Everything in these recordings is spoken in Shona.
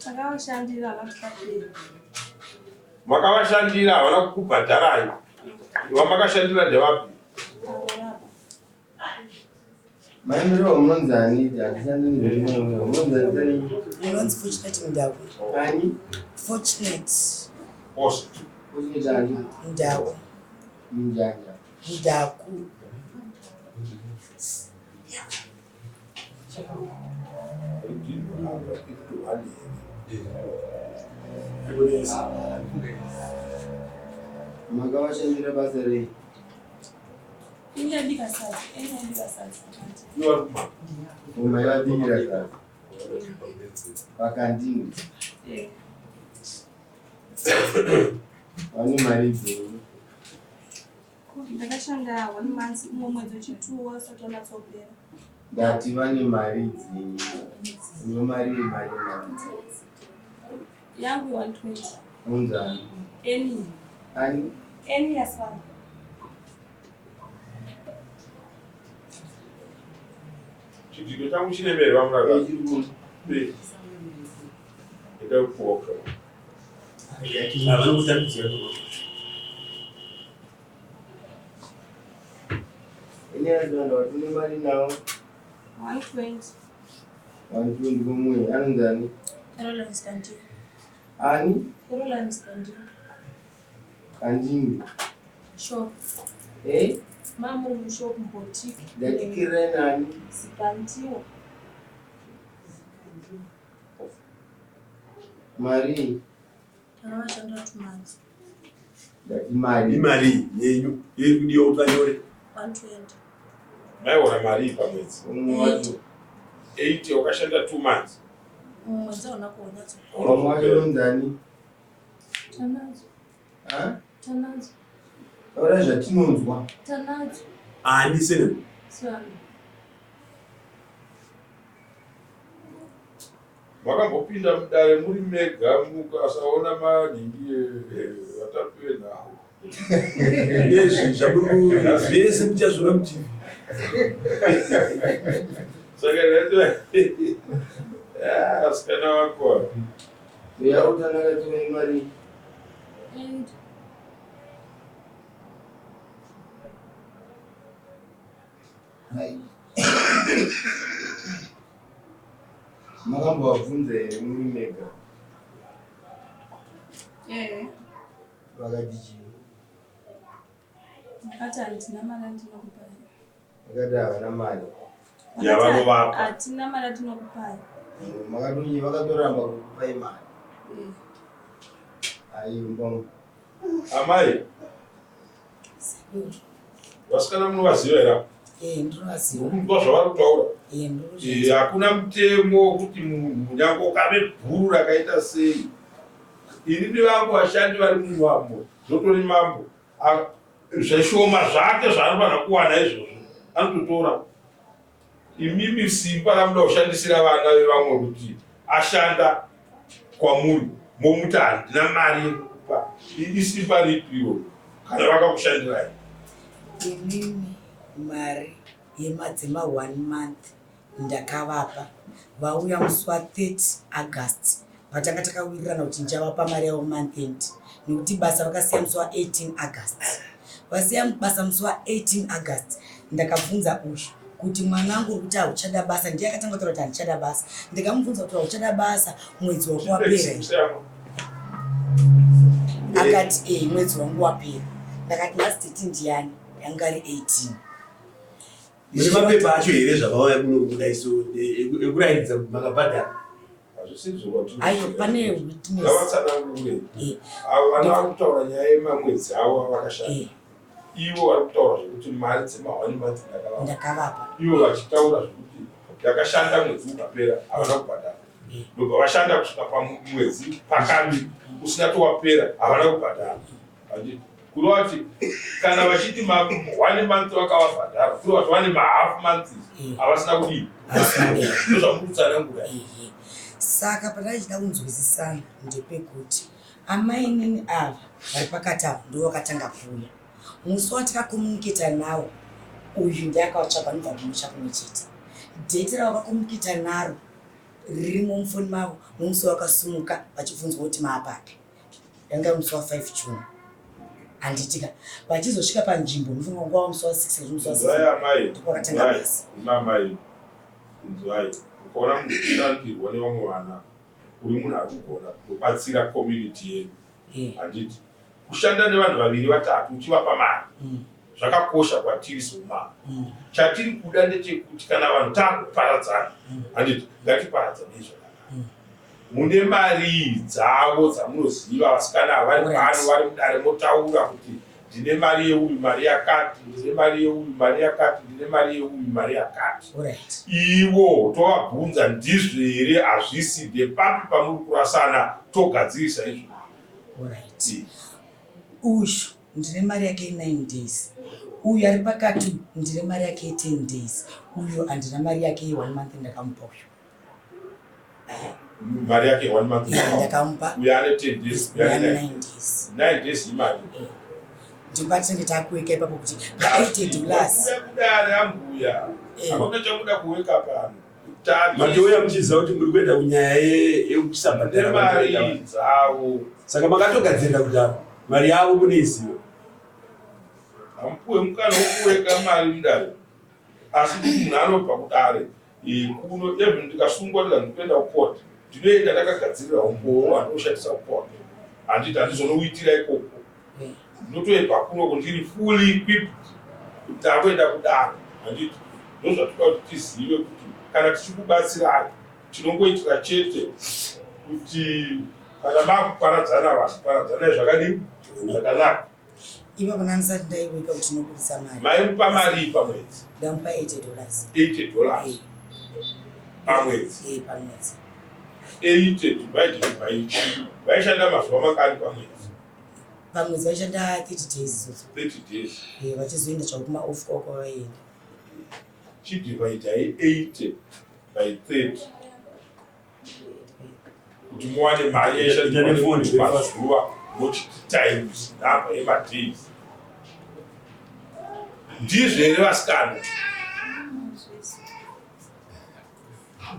Takavashandira vakapera. Makavashandira havana kukubhadharai. Vamakashandira ndevapi? Maimiro umunzani handishandiri umunzani Unonzi Fortunate Mdawu. ani Fortunate ani Mdawu. Mjanja Mdaku. makavashandira basa rei umaivabikira sasa pakandini vane mari dzei Ndakashanda 1 month mwedzi wechituwo wasati wanatsopera. ndati vane mari dzei uno mari Yangu 120. unzani Any ani as well. Chidiko changu chinemerwa muraka. Ndikakuoka. ineazvanda watine mari nawo 120. 120 komwe anonzani Caroline Stanley. ani Caroline Stanley. kandini Shop. Mamu shop boutique. ndatikirira nani Sikantiwa. mari Takavashanda 2 months. ndati mari imari yenyu iri kudiwa utanyore 120. Maiona mari pamwedzi. umwe wacho 80 wakashanda 2 months. Mwedzi unakuona tu. umwe wacho unzani Tanazo. ora zvatinonzwa Tanazo. ani sene Swami. Makambopinda mudare muri mega mukasaona maningi vatatu venhau. nezvi zvaburu zvese muchazvona mutivi Saka ndati asikana wako. uya utanakative mari And makambovabvunza here muri mega vakati chii Akati hatina mari ndinokupai. vakati havana mari Yavanovapa. Hatina mari ndinokupai. makatonyi vakatoramba kukupai mari aimbongo Amai. Vasikana munovaziva here? Ndinovaziva. Munhu zvavari kutaura. Ndinovaziva. Hakuna mutemo kuti munhu nyange ukave bhuru rakaita sei. Ini vangu vashandi vari mumambo zvotori mambo zvishoma zvake zvaanofanira kuwana izvozvo anototora. Imimi simba ramuda kushandisira vana vevamwe kuti ashanda kwamuri momuti handina mari yekupa. Isimba ripiwo kana vakakushandirai. Inini mari yemadzima 1 month ndakavapa. Vauya musi wa30 August patanga takawirirana kuti ndichavapa mari yavo month end nekuti basa vakasiya musi wa18 August. Vasiya basa musi wa18 August ndakabvunza uyu kuti mwanangu uri kuti hauchada basa. Ndiye akatanga kutaura kuti handichada basa. Ndikamubvunza kuti hauchada basa mwedzi wako wapera. Akati mwedzi wangu wapera. Ndakati last date ndiani? Yanga ari 18. mune mapepa acho here zvakauya kudaiso ekuraidza makabhadhara Ayo pane witness. Ngavatsanangure. Vana vari kutaura nyaya yemamwedzi avo avakashanda. Ivo vari kutaura zvekuti mari dzema1 month ndakavapa. Ivo vachitaura zvekuti ndakashanda mwedzi ukapera havana kubhadhara. Ndobva vashanda kusvika pamwedzi pakati usina towapera havana kubhadhara. Kurova kuti kana vachiti 1 month vakavabhadhara kurova kuti vane ma-half months havasina kudii. Ndozvamurutsanangura. Saka pandaichida kunzwisisana ndepekuti amai nini ava vari pakati avo ndivo vakatanga kuuya. Musi watakakomuniketa navo uyu ndiye akavatsvaka nobva kumusha kumwe chete. Dhete ravakakomuniketa naro ririmo mufoni mavo nomusi wakasumuka vachibvunzwa kuti maapapi. Yanga musi wa5 June. Handitika vachizosvika panzvimbo nofunga nguva wamusi wa6 nomusi wa7 ndipo vakatanga basa. Mamai inzwai ukaona munhu ushandikirwa nevamwe vana uri munhu ari kugona kubatsira community yedu. Handiti kushanda nevanhu vaviri vatatu uchivapa mari zvakakosha kwatiri somama. Chatiri kuda ndechekuti kana vanhu taakuparadzana, handiti ngatiparadzanei zvakanaka. Mune mari dzavo dzamunoziva vasikana vari pano vari mudare motaura kuti ndine mari yeuyu mari yakati, ndine mari yeuyu mari yakati, ndine mari yeuyu mari yakati. Ivo tovabvunza ndizvo here hazvisi ndepapi pamuri kurasana togadzirisa izvo. Uyu ndine mari yake 9 days. Uyu ari pakati ndine mari yake 10 days. Uyu handina mari yake 1 month ndakamupa uyu. Mari yake 1 month ndakamupa. Uyu ane 10 days. Uyu ane 9 days. 9 days imari. Ndipatinge takuweka ipapo kuti $80. Kudare ambuya. Hakuna chakuda kuweka pano. Madhoya muchiziva kuti muri kuenda kunyaya yekusabhadhara mari dzavo. Saka makatogadzirira kudaro. Mari yavo munoiziva. Hamupuwe mukana wokuweka mari mudare. Asi kuti munhu anobva kudare kuno even ndikasungwa ndikuenda kucourt. Ndinoenda ndakagadzirira umboo andoshandisa kucourt. Handiti handizonouitira ikoko. Ndinotoibva kunoko ndiri fully equipped kuti akuenda kudare. Handiti ndozvatoda kuti tizive kuti kana tichikubatsirai tinongoitira chete kuti kana makuparadzana vasiparadzanai zvakadini zvakanaka. Ipapo nanisati ndaiweka kuti ndinobudisa mari. Maimupa mari pamwedzi? Ndamupa $80. $80 pamwedzi. Pamwedzi. 80 divided by 2. Vaishanda mazuva mangani pamwedzi? Pamwedzi vaishanda 30 days. 30 days. Vachizoenda zvakuma off kwako vaenda. Chidivide 80 by 30. Kuti muwane mari yaishandiswa mazuva mochiti times namba yemadays. Ndizvo here vasikana?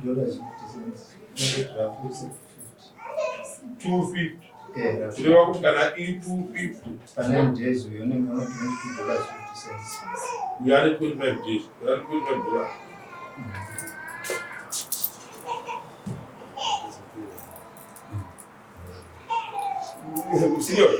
$250. Kureva kuti kana iri $250 uyu ane 25 days. Uyu ane $25. Senhor.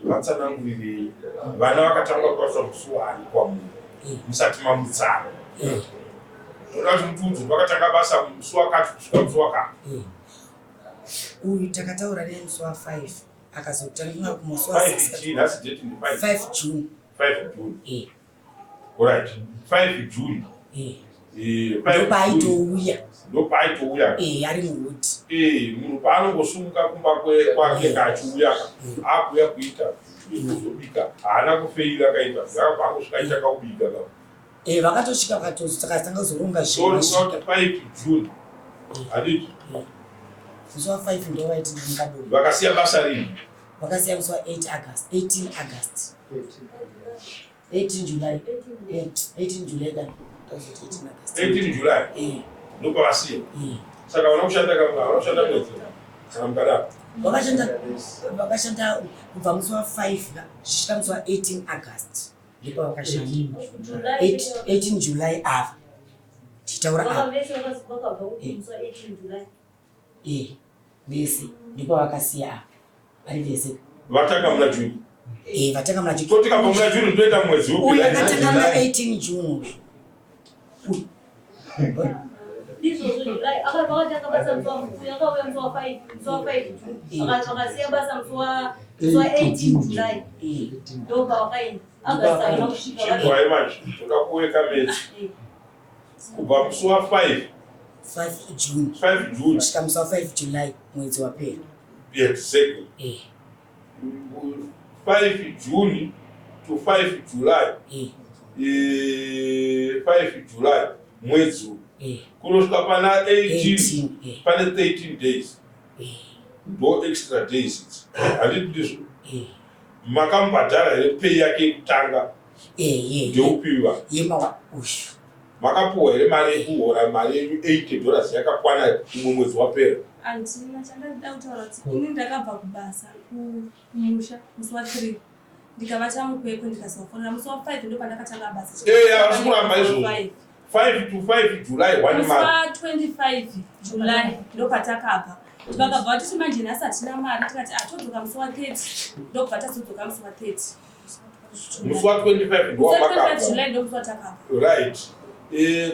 Vatsanangurire vana vakatanga kurasa musuwani kwamunhu musati mamutsana. Toda kuti mutudzi vakatanga basa musi wakati kusvika musi wakati. Uyu takataura nemusi wa5 akazotanga kumusi wa6. 5 June. 5 June. Alright. 5 June. Ndopaitouya. Ndopaitouya. Ari muhudi. Munhu paanongosumuka kumba kwake kachiuya akuya kuita kuzobika haana kufeira kaita zvakabva aita kaubika ka. Vakatosvika vakatanga kuzoronga zvinhu. So 5 June. Handiti? Musi wa5 ndo vaiti ndingado. Vakasiya basa rini? Vakasiya musi wa18 August. 18 July. 18 July dan. 18 July. Ndopa vasiya. Saka vana kushanda mwedzi kana mukadaro. Vakashanda kubva musi wa5 zvisvika musi wa18 August. Ndipo vakashanda 18 July ava tichitaura ava vese ndipo vakasiya ava vari vese vatanga muna Juni. vatanga muna June. Totika pamuna June toita mwezi upi? Uyu akatanga muna 18 June. Ndizvo July akatanga basa musi yakauya musi wa 5 June akasiya basa musi wa 18 July ndoga wakaenda agasaina kusvika manje takakuwe kameti kubva musi wa 5 June kusvika musi wa 5 July mwedzi wapera. Exactly. 5 June to 5 July. 5 July mwedzi kunosvika pana 18 pane 13 days. No extra days. Handiti ndizvo. Makamubhadhara here pay yake yekutanga ndeupiwa. Makapuwa here mari yekuhora mari yenyu $80 yakakwana umwe mwedzi wapera. Andina chandada kutaura kuti ini ndakabva kubasa kumusha musi wa 3 ndikavata mukwepo ndikazofonera musi wa 5 ndo pandakatanga basa. Asikuramba izvozvo 5 to 5 July 1 month. Musi wa 25 July ndo patakabva tikakabva titi manje nhasi hatina mari tikati todzoka musi wa 30 ndobva tazodzoka musi wa 30 musi wa 25 ndo July ndo musi watakabva. Right.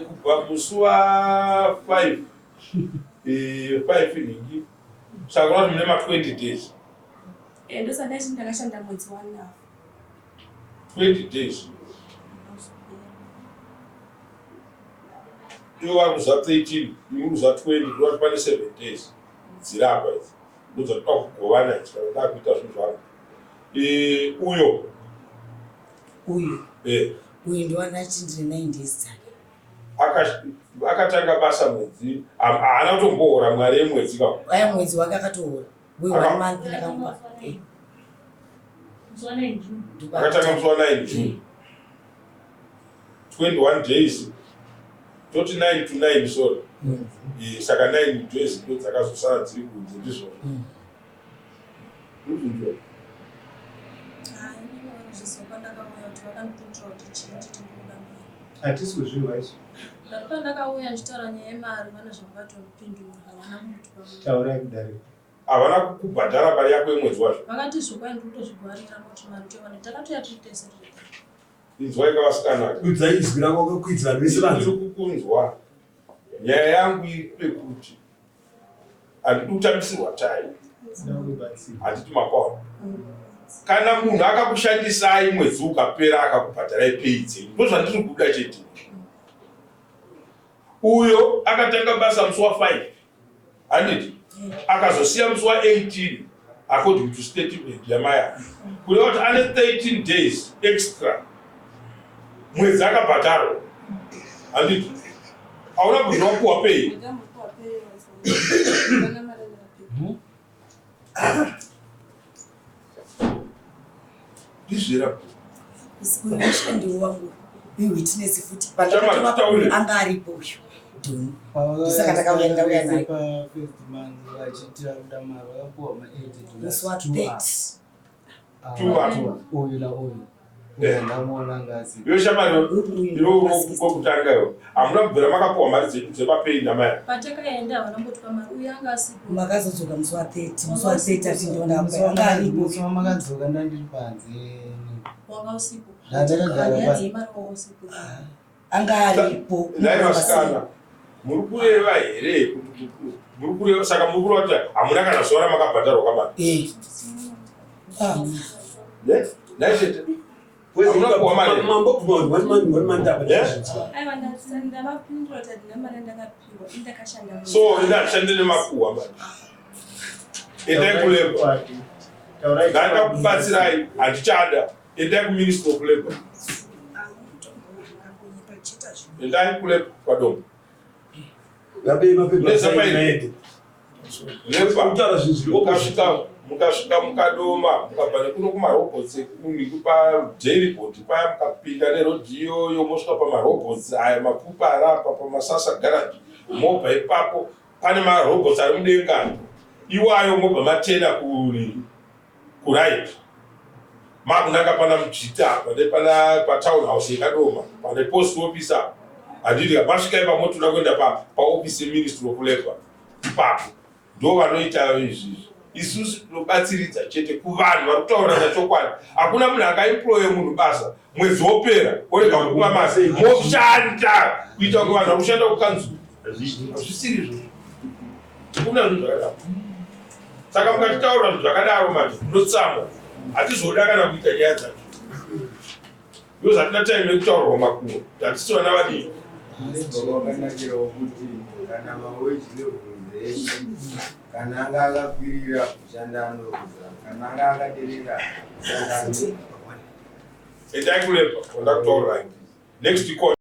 Kubva musi wa 5 ingi saka kuti mune ma-20 days. Ndosandaiti ndakashanda mwedzi 1 now. 20 days. Iwo vari kuza 13 iwe kuza 20 ndovati pane 7 days dzirapa idzi ndoza toda kugovana idzi kana ndaa kuita zvinhu zvavo. Uyu ndiwana chindiri 9 days dzake akatanga basa mwedzi haana kutombohora mwari yemwedzi ka aya mwedzi wake akatohora uyu 1 month ndakanguva akatanga musi wa 9 June 21 days toti 9 to 9 sorry. Saka 9 days ndo dzakazosara dziri kunze ndizvo. Hatisi kuzviwa izvo. Ndakauya ndichitaura nyaya yemari vana zvavakatonipindura havana kuti Taurai kudare. Havana kukubhadhara mari yako yemwedzi wacho. vakati zvokwai ndikutozvigwarira kuti mari toiwana takatoya tiitese Inzwa ikavasikana. Kudzai izwi rako kwakakwidzira vese vanhu. Ndiri kukunzwa. Nyaya yangu iripekuti handidi kutamisirwa tai. Handiti mapawa. Kana munhu akakushandisai mwedzi ukapera akakubhadharai pei dzenyu ndozvandiri kuda chete. Uyo akatanga basa musi wa 5 handiti akazosiya musi wa 18 according to statement yamaya kureva kuti ane 13 days extra mwedzi akabhadharwa handiti hauna kuti wapuwa pei. Ndizvira uyu wangu uyu witness futi anga aripo uyu dhoni ndosaka ndakauya ndauya naye musi wa 30 iwe shamari kokutanga hamuna kubvira makapuwa mari dzepapei namaya patakaenda havana mbotwa mari uyu anga asipo makazodzoka musi wa 30 musi wa 30 atindiona anga aripo makadzoka ndandiri panze wanga usipo ndatakagara anga aripo naivasikana muri kureva here muri kureva saka muri kureva kuti hamuna kana zuva ramakabhadharwa kamari naishete so ndashandire makuhwa mari endai kulebwa ndandakubatsirai handichada endai kuministry of labor endai kulebwa kwadombo mukasvika mukadoma mukabva nekuno kumarobhotsi pajairi bhoti paya mukapinda nerodhi iyoyo mosvika pamarobhotsi aya mapupara apa pamasasa garaji mobva ipapo pane marobhotsi ari mudenga iwayo mobva matena kuraiti makunanga pana mujita pane patown house yekadoma pane post office apa handiti masvika ipamotoda kuenda paofisi yeministry of labor ipapo ndo vanoita izvizvi isusu tinobatsiridza chete kuvanhu vari kutaura zvachokwadi. Hakuna munhu akaemploye munhu basa mwedzi wopera orega kupa masi moshanda kuita kuti vanhu vakushanda kukanzuru. Hazvisiri izvozvo. Kuna zvinhu zvakadaro. Saka mukatitaura zvinhu zvakadaro manje munotsamwa. Hatizoda kana kuita nyaya dzacho. Because hatina time yekutaurwa makumo. Hatisi vana vadii. Wakanakira kuti kana maweji level kana anga akakwirira kushanda anokuza kana anga akaderera kushanda anokuza. Endai kurepa, ndakutaura. Next call.